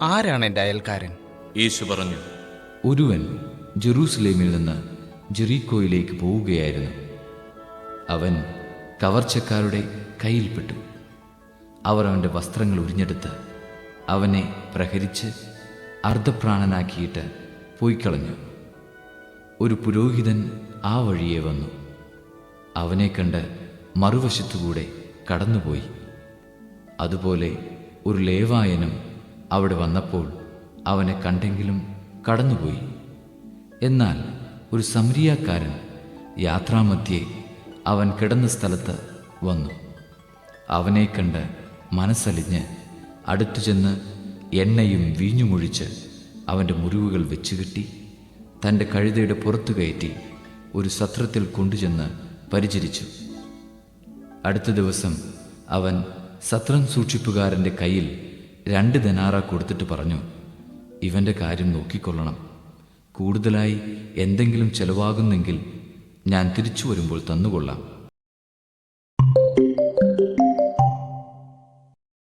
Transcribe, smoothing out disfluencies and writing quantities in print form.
ആരാണ് എൻ്റെ അയൽക്കാരൻ? യേശു പറഞ്ഞു, ഒരുവൻ ജെറൂസലേമിൽ നിന്ന് ജെറീക്കോയിലേക്ക് പോവുകയായിരുന്നു. അവൻ കവർച്ചക്കാരുടെ കയ്യിൽപ്പെട്ടു. അവർ അവൻ്റെ വസ്ത്രങ്ങൾ ഉരിഞ്ഞെടുത്ത് അവനെ പ്രഹരിച്ച് അർദ്ധപ്രാണനാക്കിയിട്ട് പോയിക്കളഞ്ഞു. ഒരു പുരോഹിതൻ ആ വഴിയെ വന്നു. അവനെ കണ്ട് മറുവശത്തുകൂടെ കടന്നുപോയി. അതുപോലെ ഒരു ലേവായനും അവിടെ വന്നപ്പോൾ അവനെ കണ്ടെങ്കിലും കടന്നുപോയി. എന്നാൽ ഒരു സമരിയാക്കാരൻ യാത്രാമധ്യേ അവൻ കിടന്ന സ്ഥലത്ത് വന്നു. അവനെ കണ്ട് മനസ്സലിഞ്ഞ് അടുത്തു ചെന്ന് എണ്ണയും വീഞ്ഞുമൊഴിച്ച് അവൻ്റെ മുറിവുകൾ വെച്ചുകെട്ടി തൻ്റെ കഴുതയുടെ പുറത്തു കയറ്റി ഒരു സത്രത്തിൽ കൊണ്ടുചെന്ന് പരിചരിച്ചു. അടുത്ത ദിവസം അവൻ സത്രം സൂക്ഷിപ്പുകാരൻ്റെ കയ്യിൽ 2 ദനാറ കൊടുത്തിട്ട് പറഞ്ഞു, ഇവൻ്റെ കാര്യം നോക്കിക്കൊള്ളണം. കൂടുതലായി എന്തെങ്കിലും ചെലവാകുന്നെങ്കിൽ ഞാൻ തിരിച്ചു വരുമ്പോൾ തന്നുകൊള്ളാം.